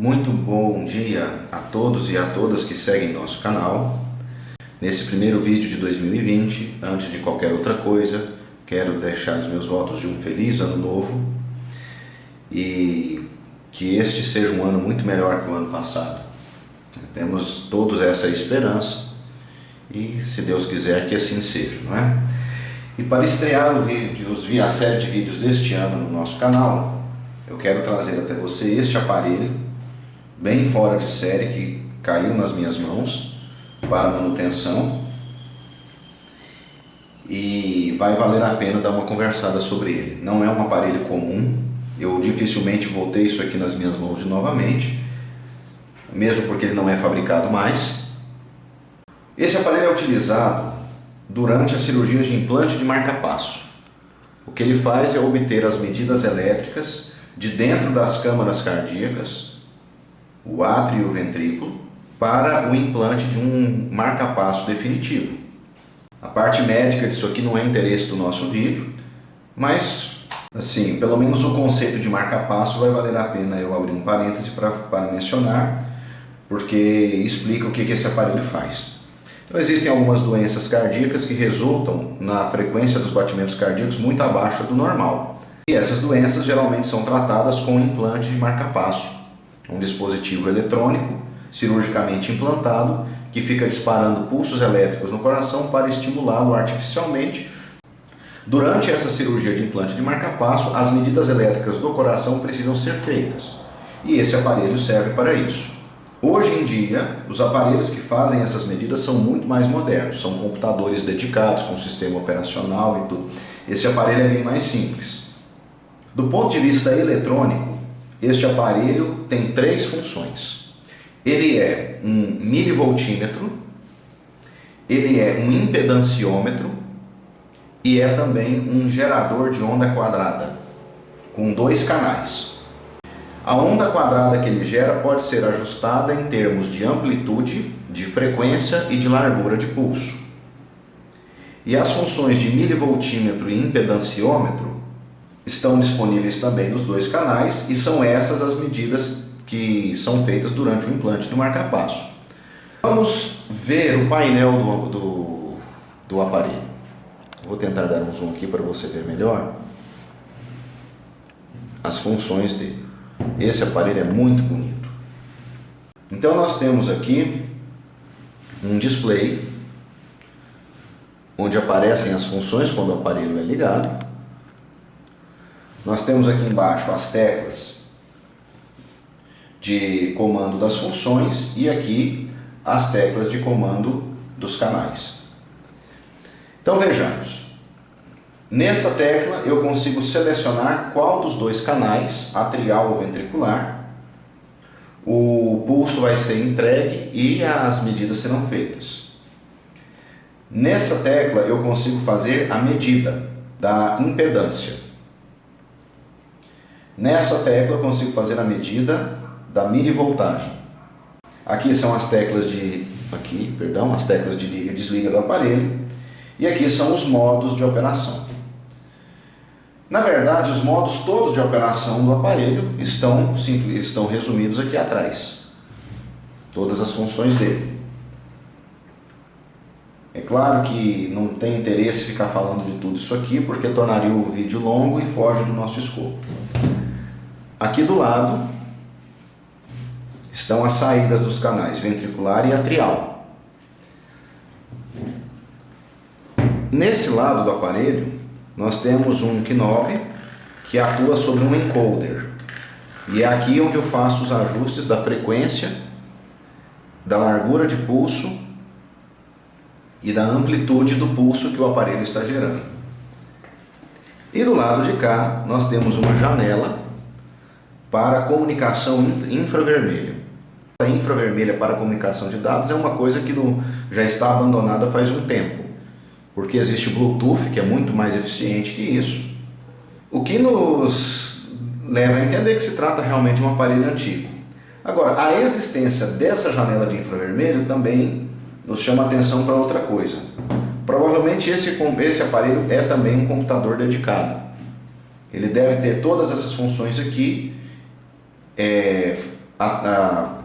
Muito bom dia a todos e a todas que seguem nosso canal. Nesse primeiro vídeo de 2020, antes de qualquer outra coisa, quero deixar os meus votos de um feliz ano novo e que este seja um ano muito melhor que o ano passado. Temos todos essa esperança e, se Deus quiser, que assim seja, não é? E para estrear a série de vídeos deste ano no nosso canal, eu quero trazer até você este aparelho bem fora de série que caiu nas minhas mãos para manutenção e vai valer a pena dar uma conversada sobre ele. Não é um aparelho comum, eu dificilmente vou ter isso aqui nas minhas mãos novamente, mesmo porque ele não é fabricado mais. Esse aparelho é utilizado durante as cirurgias de implante de marca-passo. O que ele faz é obter as medidas elétricas de dentro das câmaras cardíacas, o átrio e o ventrículo, para o implante de um marca-passo definitivo. A parte médica disso aqui não é interesse do nosso vídeo, mas, assim, pelo menos o conceito de marca-passo vai valer a pena eu abrir um parêntese para mencionar, porque explica o que esse aparelho faz. Então, existem algumas doenças cardíacas que resultam na frequência dos batimentos cardíacos muito abaixo do normal. E essas doenças geralmente são tratadas com implante de marca-passo, um dispositivo eletrônico cirurgicamente implantado que fica disparando pulsos elétricos no coração para estimulá-lo artificialmente. Durante essa cirurgia de implante de marca-passo, as medidas elétricas do coração precisam ser feitas e esse aparelho serve para isso. Hoje em dia, os aparelhos que fazem essas medidas são muito mais modernos, são computadores dedicados com sistema operacional e tudo. Esse aparelho é bem mais simples. Do ponto de vista eletrônico, este aparelho tem três funções. Ele é um milivoltímetro, ele é um impedanciômetro e é também um gerador de onda quadrada, com 2 canais. A onda quadrada que ele gera pode ser ajustada em termos de amplitude, de frequência e de largura de pulso. E as funções de milivoltímetro e impedanciômetro estão disponíveis também nos 2 canais e são essas as medidas que são feitas durante o implante do marca-passo. Vamos ver o painel do aparelho. Vou tentar dar um zoom aqui para você ver melhor as funções dele. Esse aparelho é muito bonito. Então nós temos aqui um display onde aparecem as funções quando o aparelho é ligado. Nós temos aqui embaixo as teclas de comando das funções e aqui as teclas de comando dos canais. Então vejamos. Nessa tecla eu consigo selecionar qual dos 2 canais, atrial ou ventricular, o pulso vai ser entregue e as medidas serão feitas. Nessa tecla eu consigo fazer a medida da impedância. Nessa tecla eu consigo fazer a medida da milivoltagem. Aqui são as teclas as teclas de liga e desliga do aparelho. E aqui são os modos de operação. Na verdade, os modos todos de operação do aparelho estão resumidos aqui atrás. Todas as funções dele. É claro que não tem interesse ficar falando de tudo isso aqui, porque tornaria o vídeo longo e foge do nosso escopo. Aqui do lado estão as saídas dos canais ventricular e atrial. Nesse lado do aparelho, nós temos um knob que atua sobre um encoder. E é aqui onde eu faço os ajustes da frequência, da largura de pulso e da amplitude do pulso que o aparelho está gerando. E do lado de cá, nós temos uma janela para comunicação infravermelho. A infravermelha para comunicação de dados é uma coisa que já está abandonada faz um tempo, porque existe o Bluetooth, que é muito mais eficiente que isso, o que nos leva a entender que se trata realmente de um aparelho antigo. Agora, a existência dessa janela de infravermelho também nos chama a atenção para outra coisa. Provavelmente esse aparelho é também um computador dedicado. Ele deve ter todas essas funções aqui,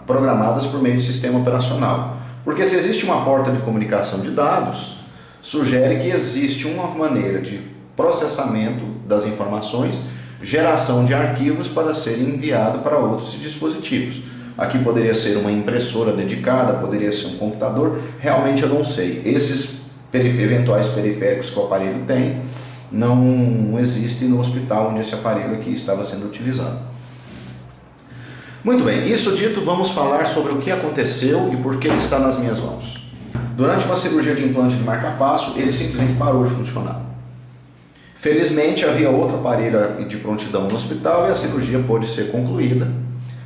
programadas por meio do sistema operacional. Porque se existe uma porta de comunicação de dados, sugere que existe uma maneira de processamento das informações, geração de arquivos para serem enviados para outros dispositivos. Aqui poderia ser uma impressora dedicada, poderia ser um computador, realmente eu não sei. Esses eventuais periféricos que o aparelho tem não existem no hospital onde esse aparelho aqui estava sendo utilizado. Muito bem, isso dito, vamos falar sobre o que aconteceu e por que ele está nas minhas mãos. Durante uma cirurgia de implante de marca-passo, ele simplesmente parou de funcionar. Felizmente havia outro aparelho de prontidão no hospital e a cirurgia pôde ser concluída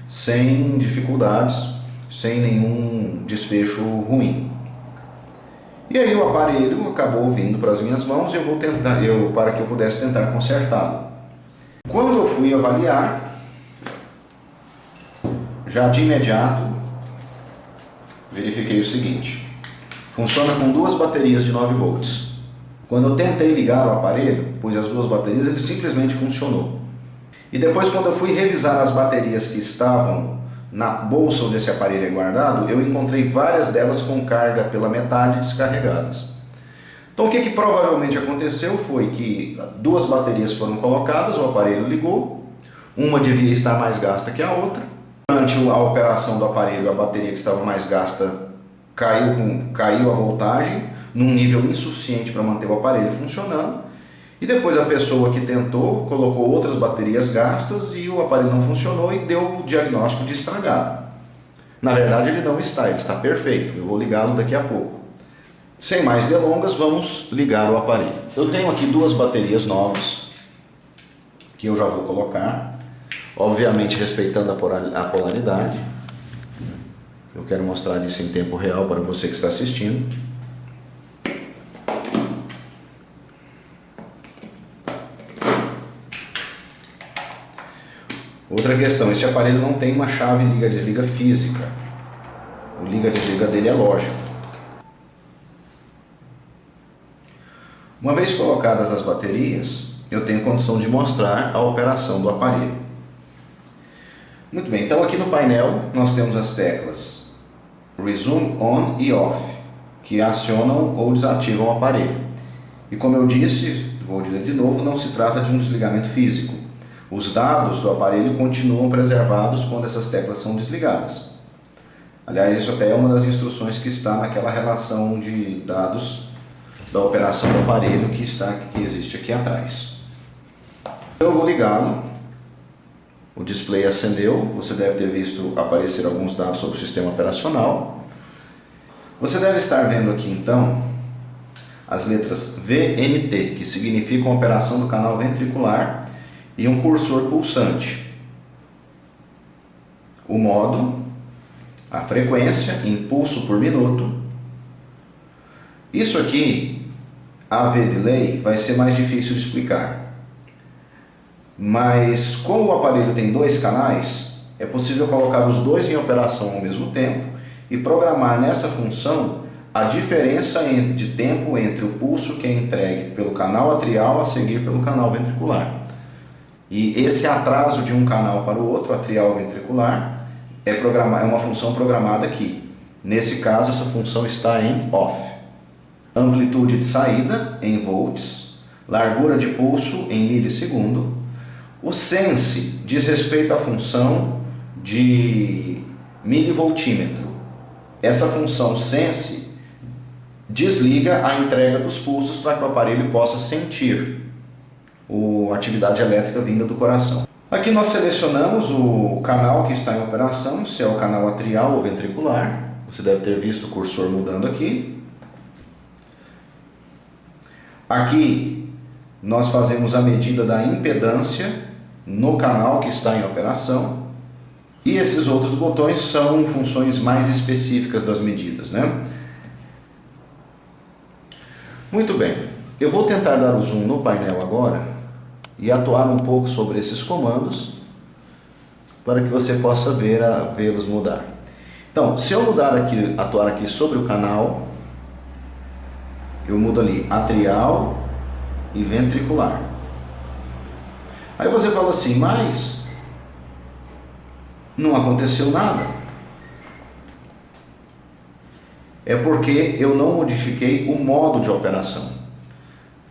sem dificuldades, sem nenhum desfecho ruim. E aí o aparelho acabou vindo para as minhas mãos e para que eu pudesse tentar consertá-lo. Quando eu fui avaliar, já de imediato verifiquei o seguinte: funciona com duas baterias de 9 volts. Quando eu tentei ligar o aparelho, pus as duas baterias, ele simplesmente funcionou. E depois, quando eu fui revisar as baterias que estavam na bolsa onde esse aparelho é guardado, eu encontrei várias delas com carga pela metade descarregadas. Então o que provavelmente aconteceu foi que duas baterias foram colocadas, o aparelho ligou, uma devia estar mais gasta que a outra. Durante a operação do aparelho, a bateria que estava mais gasta caiu a voltagem num nível insuficiente para manter o aparelho funcionando. E depois a pessoa que tentou colocou outras baterias gastas e o aparelho não funcionou e deu o diagnóstico de estragado. Na verdade ele não está, ele está perfeito. Eu vou ligá-lo daqui a pouco. Sem mais delongas, vamos ligar o aparelho. Eu tenho aqui duas baterias novas que eu já vou colocar. Obviamente respeitando a polaridade. Eu quero mostrar isso em tempo real para você que está assistindo. Outra questão, esse aparelho não tem uma chave liga-desliga física. O liga-desliga dele é lógico. Uma vez colocadas as baterias, eu tenho condição de mostrar a operação do aparelho. Muito bem, então aqui no painel nós temos as teclas Resume On e Off, que acionam ou desativam o aparelho. E como eu disse, vou dizer de novo, não se trata de um desligamento físico. Os dados do aparelho continuam preservados quando essas teclas são desligadas. Aliás, isso até é uma das instruções que está naquela relação de dados da operação do aparelho que existe aqui atrás. Eu vou ligá-lo. O display acendeu, você deve ter visto aparecer alguns dados sobre o sistema operacional. Você deve estar vendo aqui então as letras VNT, que significam operação do canal ventricular, e um cursor pulsante. O modo, a frequência, impulso por minuto. Isso aqui, AV delay, vai ser mais difícil de explicar. Mas como o aparelho tem dois canais, é possível colocar os dois em operação ao mesmo tempo e programar nessa função a diferença de tempo entre o pulso que é entregue pelo canal atrial a seguir pelo canal ventricular. E esse atraso de um canal para o outro, atrial ventricular, é uma função programada aqui. Nesse caso, essa função está em off. Amplitude de saída em volts, largura de pulso em milissegundo. O sense diz respeito à função de milivoltímetro. Essa função sense desliga a entrega dos pulsos para que o aparelho possa sentir a atividade elétrica vinda do coração. Aqui nós selecionamos o canal que está em operação, se é o canal atrial ou ventricular. Você deve ter visto o cursor mudando aqui. Aqui nós fazemos a medida da impedância no canal que está em operação. E esses outros botões são funções mais específicas das medidas, né? Muito bem, eu vou tentar dar o zoom no painel agora e atuar um pouco sobre esses comandos para que você possa vê-los mudar. Então, se eu atuar aqui sobre o canal, eu mudo ali atrial e ventricular. Aí você fala assim, mas Não aconteceu nada. É porque eu não modifiquei o modo de operação.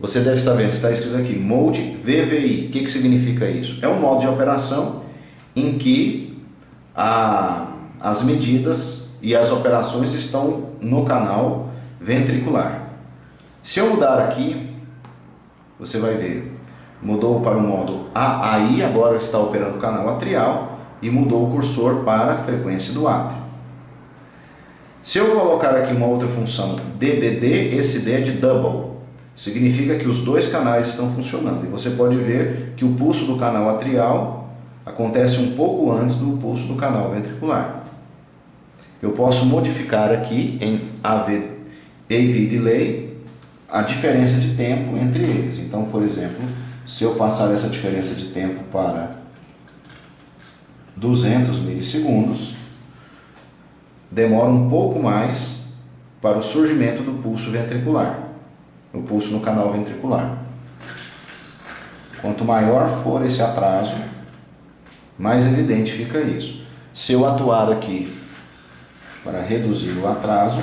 Você deve estar vendo, está escrito aqui, Mode VVI. O que significa isso? É um modo de operação em que as medidas e as operações estão no canal ventricular. Se eu mudar aqui, você vai ver, mudou para o modo AAI, agora está operando o canal atrial e mudou o cursor para a frequência do átrio. Se eu colocar aqui uma outra função DDD, esse D é de double, significa que os dois canais estão funcionando. E você pode ver que o pulso do canal atrial acontece um pouco antes do pulso do canal ventricular. Eu posso modificar aqui em AV Delay a diferença de tempo entre eles. Então, por exemplo, se eu passar essa diferença de tempo para 200 milissegundos, demora um pouco mais para o surgimento do pulso ventricular, o pulso no canal ventricular. Quanto maior for esse atraso, mais evidente fica isso. Se eu atuar aqui para reduzir o atraso,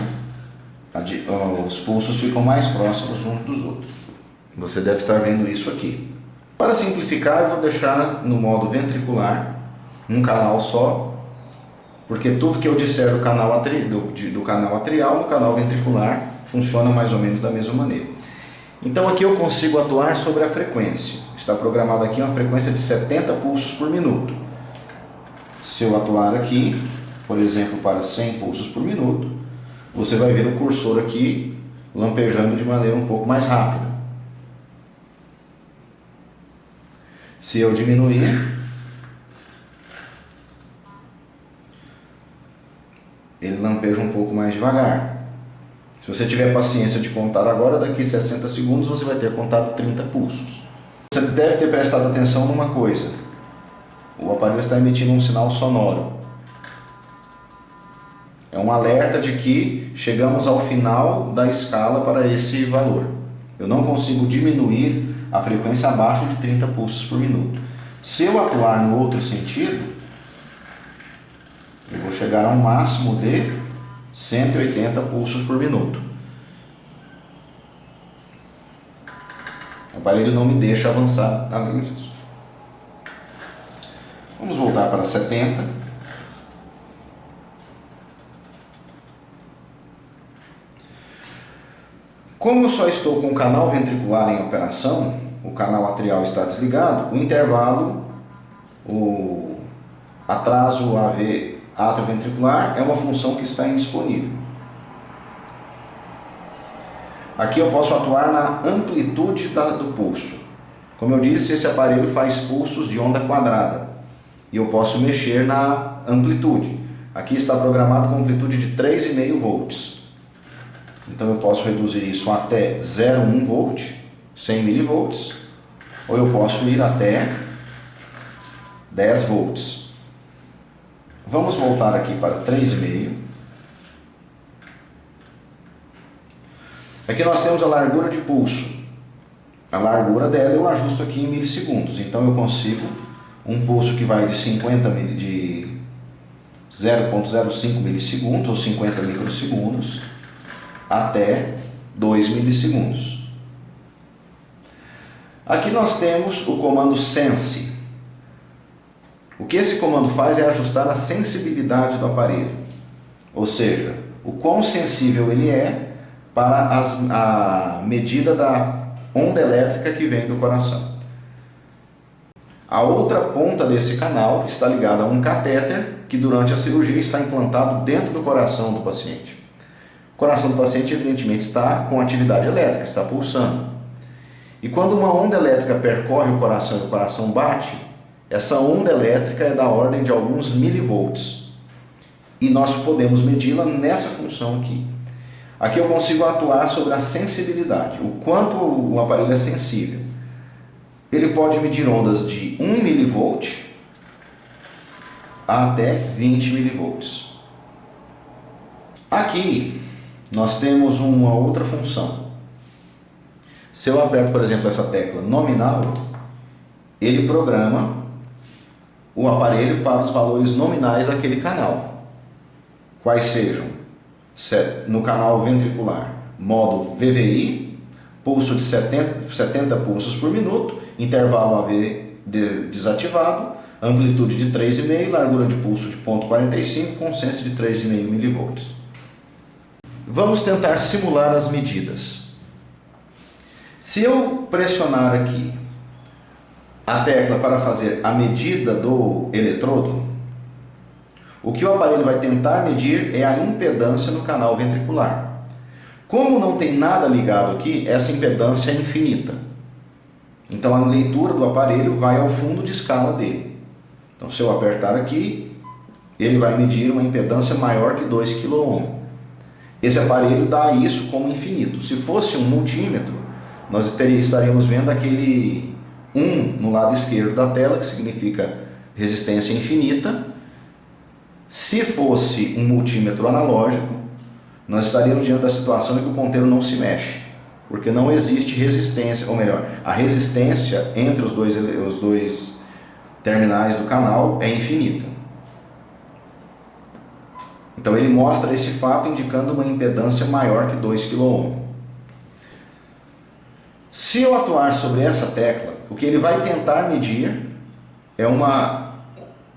os pulsos ficam mais próximos uns dos outros. Você deve estar vendo isso aqui. Para simplificar, eu vou deixar no modo ventricular um canal só, porque tudo que eu disser do canal atrial, no canal ventricular, funciona mais ou menos da mesma maneira. Então aqui eu consigo atuar sobre a frequência. Está programado aqui uma frequência de 70 pulsos por minuto. Se eu atuar aqui, por exemplo, para 100 pulsos por minuto, você vai ver o cursor aqui lampejando de maneira um pouco mais rápida. Se eu diminuir, ele lampeja um pouco mais devagar. Se você tiver paciência de contar agora, daqui 60 segundos você vai ter contado 30 pulsos. Você deve ter prestado atenção numa coisa. O aparelho está emitindo um sinal sonoro. É um alerta de que chegamos ao final da escala para esse valor. Eu não consigo diminuir a frequência abaixo de 30 pulsos por minuto. Se eu atuar no outro sentido, eu vou chegar a um máximo de 180 pulsos por minuto. O aparelho não me deixa avançar além disso. Vamos voltar para 70. Como eu só estou com o canal ventricular em operação, o canal atrial está desligado, o intervalo, o atraso AV atrioventricular é uma função que está indisponível. Aqui eu posso atuar na amplitude do pulso. Como eu disse, esse aparelho faz pulsos de onda quadrada e eu posso mexer na amplitude. Aqui está programado com amplitude de 3,5 volts. Então eu posso reduzir isso até 0,1 volt, 100 milivolts, ou eu posso ir até 10 volts. Vamos voltar aqui para 3,5. Aqui nós temos a largura de pulso. A largura dela eu ajusto aqui em milissegundos. Então eu consigo um pulso que vai de 0,05 milissegundos ou 50 microsegundos até 2 milissegundos. Aqui nós temos o comando Sense. O que esse comando faz é ajustar a sensibilidade do aparelho, ou seja, o quão sensível ele é para a medida da onda elétrica que vem do coração. A outra ponta desse canal está ligada a um catéter que durante a cirurgia está implantado dentro do coração do paciente. O coração do paciente evidentemente está com atividade elétrica, está pulsando. E quando uma onda elétrica percorre o coração e o coração bate, essa onda elétrica é da ordem de alguns milivolts. E nós podemos medi-la nessa função aqui. Aqui eu consigo atuar sobre a sensibilidade, o quanto o aparelho é sensível. Ele pode medir ondas de 1 milivolt até 20 milivolts. Aqui nós temos uma outra função. Se eu aperto, por exemplo, essa tecla nominal, ele programa o aparelho para os valores nominais daquele canal. Quais sejam? No canal ventricular, modo VVI, pulso de 70 pulsos por minuto, intervalo AV desativado, amplitude de 3,5, largura de pulso de 0,45, consenso de 3,5 mV. Vamos tentar simular as medidas. Se eu pressionar aqui a tecla para fazer a medida do eletrodo, o que o aparelho vai tentar medir é a impedância no canal ventricular. Como não tem nada ligado aqui, essa impedância é infinita. Então a leitura do aparelho vai ao fundo de escala dele. Então se eu apertar aqui, ele vai medir uma impedância maior que 2 kΩ. Esse aparelho dá isso como infinito. Se fosse um multímetro, nós estaríamos vendo aquele 1 no lado esquerdo da tela, que significa resistência infinita. Se fosse um multímetro analógico, nós estaríamos diante da situação em que o ponteiro não se mexe, porque não existe resistência, ou melhor, a resistência entre os dois terminais do canal é infinita. Então ele mostra esse fato indicando uma impedância maior que 2 kΩ. Se eu atuar sobre essa tecla, o que ele vai tentar medir é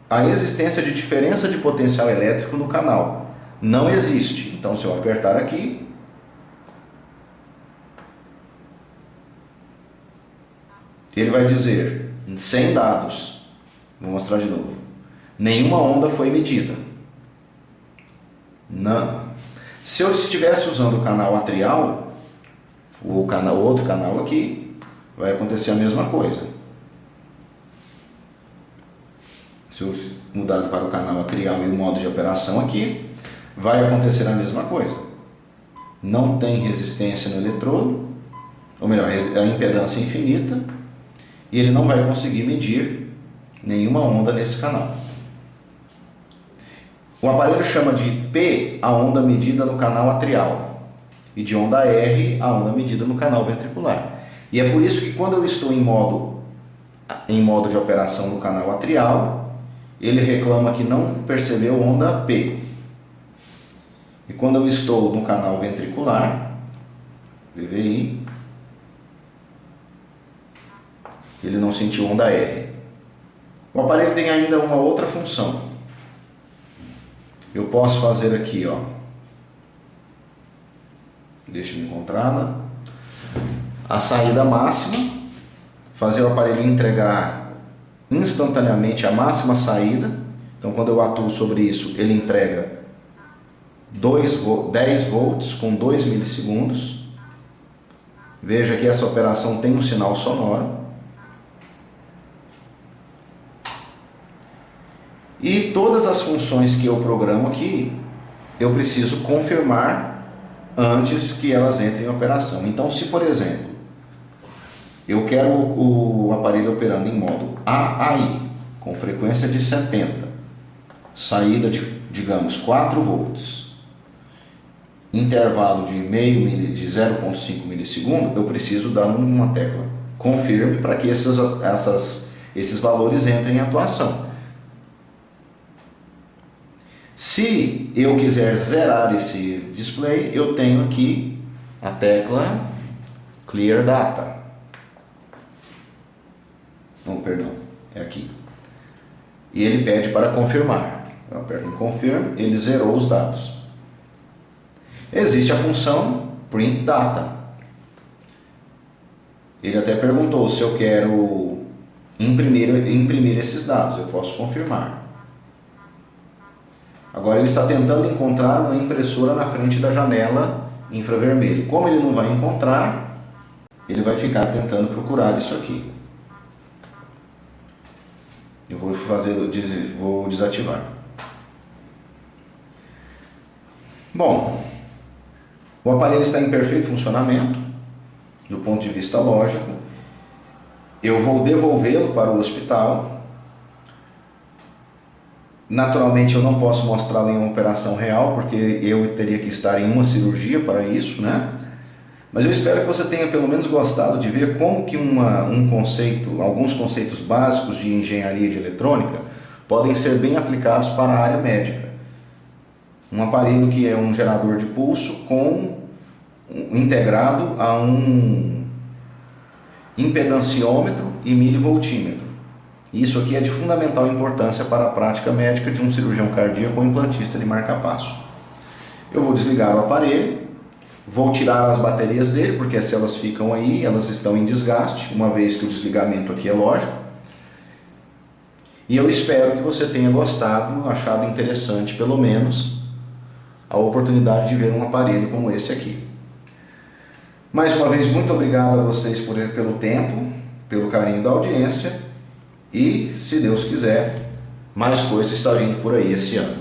a existência de diferença de potencial elétrico no canal. Não existe. Então se eu apertar aqui, ele vai dizer, sem dados. Vou mostrar de novo. Nenhuma onda foi medida. Não. Se eu estivesse usando o canal atrial, outro canal aqui, vai acontecer a mesma coisa. Se eu mudar para o canal atrial e o modo de operação aqui, vai acontecer a mesma coisa. Não tem resistência no eletrodo, ou melhor, a impedância infinita, e ele não vai conseguir medir nenhuma onda nesse canal. O aparelho chama de P a onda medida no canal atrial e de onda R a onda medida no canal ventricular. E é por isso que quando eu estou em modo de operação no canal atrial, ele reclama que não percebeu onda P. E quando eu estou no canal ventricular, VVI, ele não sentiu onda R. O aparelho tem ainda uma outra função. Eu posso fazer aqui, ó. Deixa eu encontrá-la. A saída máxima, fazer o aparelho entregar instantaneamente a máxima saída. Então, quando eu atuo sobre isso, ele entrega 10 volts com 2 milissegundos. Veja que essa operação tem um sinal sonoro. E todas as funções que eu programo aqui, eu preciso confirmar antes que elas entrem em operação. Então, se por exemplo, eu quero o aparelho operando em modo AAI, com frequência de 70, saída de, digamos, 4 volts, intervalo de 0,5 milissegundo, eu preciso dar uma tecla confirme para que esses valores entrem em atuação. Se eu quiser zerar esse display, eu tenho aqui a tecla Clear Data. Não, perdão, é aqui. E ele pede para confirmar. Eu aperto em Confirm, ele zerou os dados. Existe a função Print Data. Ele até perguntou se eu quero imprimir esses dados. Eu posso confirmar. Agora ele está tentando encontrar uma impressora na frente da janela infravermelho. Como ele não vai encontrar, ele vai ficar tentando procurar isso aqui. Eu vou desativar. Bom, o aparelho está em perfeito funcionamento, do ponto de vista lógico. Eu vou devolvê-lo para o hospital. Naturalmente eu não posso mostrá-lo em uma operação real, porque eu teria que estar em uma cirurgia para isso, né? Mas eu espero que você tenha pelo menos gostado de ver como que alguns conceitos básicos de engenharia de eletrônica podem ser bem aplicados para a área médica. Um aparelho que é um gerador de pulso integrado a um impedanciômetro e milivoltímetro. Isso aqui é de fundamental importância para a prática médica de um cirurgião cardíaco ou implantista de marca-passo. Eu vou desligar o aparelho, vou tirar as baterias dele, porque se elas ficam aí, elas estão em desgaste, uma vez que o desligamento aqui é lógico. E eu espero que você tenha gostado, achado interessante pelo menos a oportunidade de ver um aparelho como esse aqui. Mais uma vez, muito obrigado a vocês pelo tempo, pelo carinho da audiência e, se Deus quiser, mais coisa está vindo por aí esse ano.